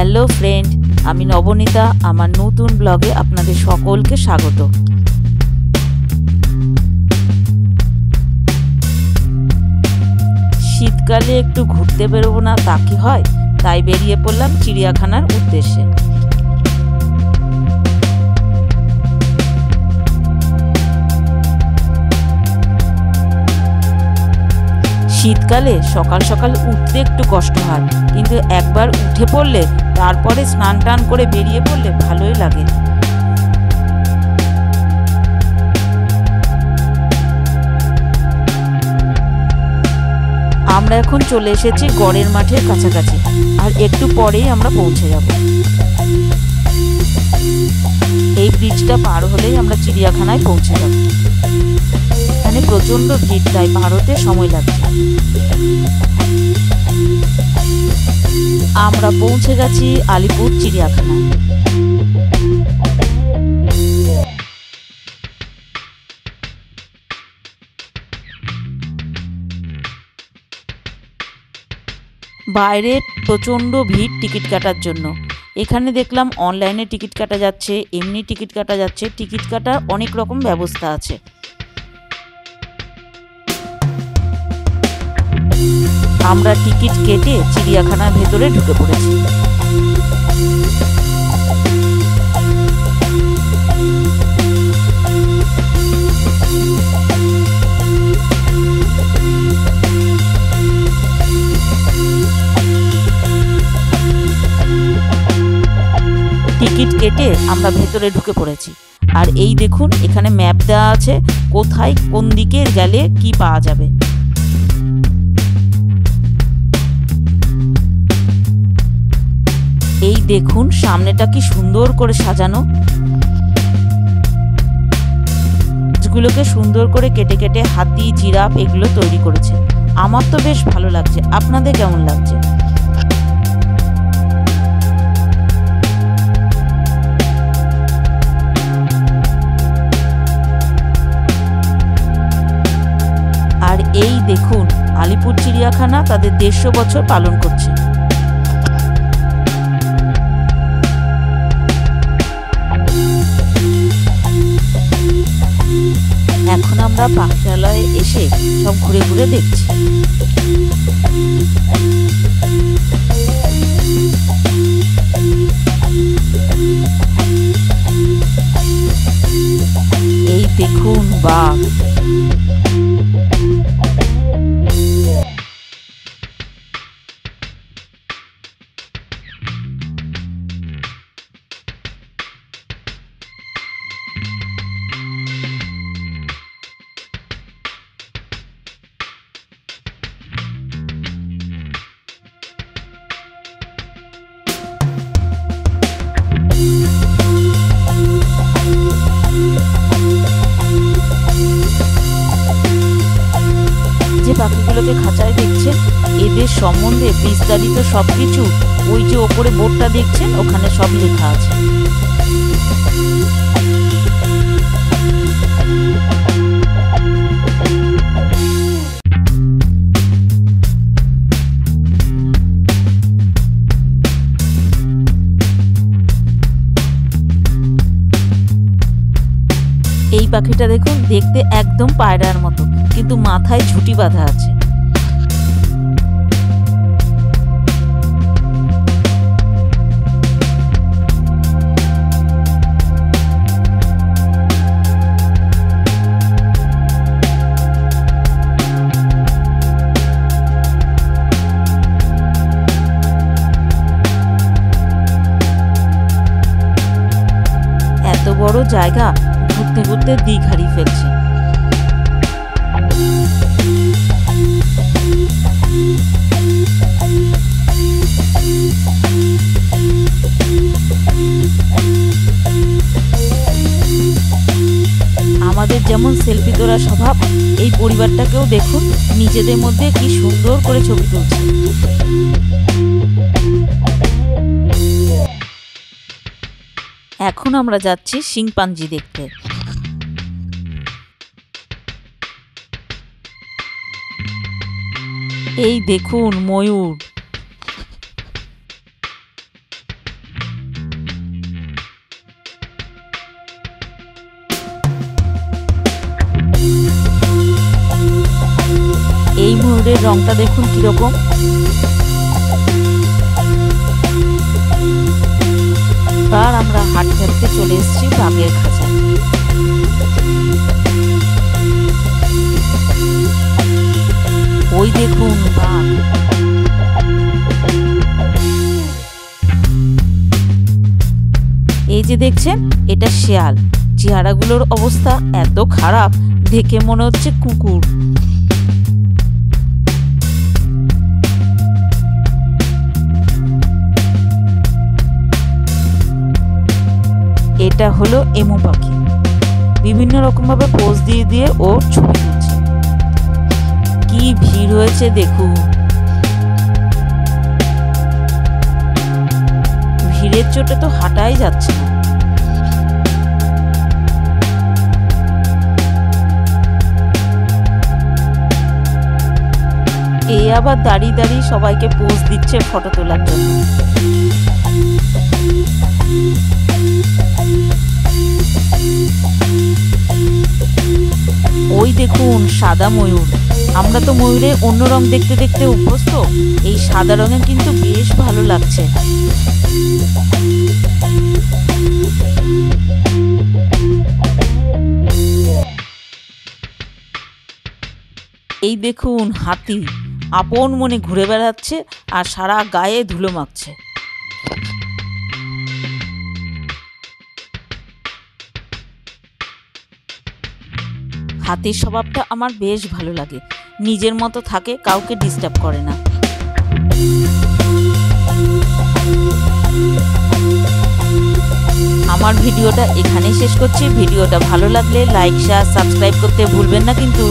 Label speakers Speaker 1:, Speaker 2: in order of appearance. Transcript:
Speaker 1: Hello friend, আমি নবনীতা। আমার নতুন ব্লগে আপনাদের সকলকে স্বাগত। শীতকালে একটু ঘুরতে বেরোবো না তা কি হয়, তাই বেরিয়ে পড়লাম চিড়িয়াখানার উদ্দেশ্যে। শীতকালে সকাল সকাল উঠতে একটু কষ্ট হয়, কিন্তু একবার উঠে পড়লে তারপরে স্নান টান করে বেরিয়ে পড়লে ভালোই লাগে। আমরা এখন চলে এসেছি গড়ের মাঠের কাছাকাছি, আর একটু পরেই আমরা পৌঁছে যাব। এই ব্রিজটা পার হলেই আমরা চিড়িয়াখানায় পৌঁছে যাব। এখানে প্রচন্ড ভিড়, তাই পার হতে সময় লাগছে। আমরা পৌঁছে গেছি আলিপুর চিড়িয়াখানায়। বাইরে প্রচণ্ড ভিড় টিকিট কাটার জন্য। এখানে দেখলাম অনলাইনে টিকিট কাটা যাচ্ছে, এমনি টিকিট কাটা যাচ্ছে। টিকিট কাটার অনেক রকম ব্যবস্থা আছে। আমরা টিকিট কেটে চিড়িয়াখানার ভেতরে ঢুকে পড়েছি। টিকিট কেটে আমরা ভেতরে ঢুকে পড়েছি। আর এই দেখুন, এখানে ম্যাপ দেওয়া আছে কোথায় কোন দিকে গেলে কি পাওয়া যাবে। এই দেখুন সামনেটা কি সুন্দর করে সাজানো। গাছগুলোকে সুন্দর করে কেটে কেটে হাতি, জিরাফ এগুলো তৈরি করেছে। আমার তো বেশ ভালো লাগছে। আপনাদের কেমন লাগছে? আর এই দেখুন, আলিপুর চিড়িয়াখানা তাদের 150 বছর পালন করছে। এখন আমরা পাখিরালয়ে এসে সব ঘুরে ঘুরে দেখছি। এই দেখুন বাঘ। যে পাখিগুলোকে খাঁচায় দেখছেন, এদের সম্বন্ধে বিস্তারিত সবকিছু ওই যে ওপরে বোর্ডটা দেখছেন, ওখানে সব লেখা আছে। এই পাখিটা দেখুন, দেখতে একদম পায়রার মতো, কিন্তু মাথায় ঝুঁটি বাঁধা আছে। এত বড় জায়গা, ঘুরতে ঘুরতে দিক হারিয়ে ফেলছে। আমাদের যেমন সেলফি তোলা স্বভাব, এই পরিবারটাকেও দেখুন নিজেদের মধ্যে কি সুন্দর করে ছবি তুলছে। এখন আমরা যাচ্ছি শিম্পাঞ্জি দেখতে। এই দেখুন ময়ূর। ময়ূরের রংটা দেখুন কিরকম। আর আমরা হাঁটতে হাঁটতে চলে এসেছি বাঘের খাঁচায়। ওই দেখুন বাঘ। এই যে দেখছেন, এটা শেয়াল। চেহারাগুলোর অবস্থা এত খারাপ, দেখে মনে হচ্ছে কুকুর। এটা হলো এমু পাখি। বিভিন্ন রকম ভাবে পোজ দিয়ে দিয়ে ও ছবি তুলছে। কি ভিড় হয়েছে দেখুন। ভিড়ের চোটে তো হাঁটাই যাচ্ছে না। এ আবার দাঁড়িয়ে দাঁড়িয়ে সবাইকে পোজ দিচ্ছে ফটো তোলার জন্য। ওই দেখুন সাদা ময়ূর। আমরা তো ময়ূরে অন্য রং দেখতে দেখতে অভ্যস্ত, এই সাদা রঙে কিন্তু বেশ ভালো লাগছে। এই দেখুন হাতি আপন মনে ঘুরে বেড়াচ্ছে আর সারা গায়ে ধুলো মাখছে। হাতির স্বভাবটা আমার বেশ ভালো লাগে, নিজের মতো থাকে, কাউকে ডিস্টার্ব করে না। আমার ভিডিওটা এখানেই শেষ করছি। ভিডিওটা ভালো লাগলে লাইক, শেয়ার, সাবস্ক্রাইব করতে ভুলবেন না কিন্তু।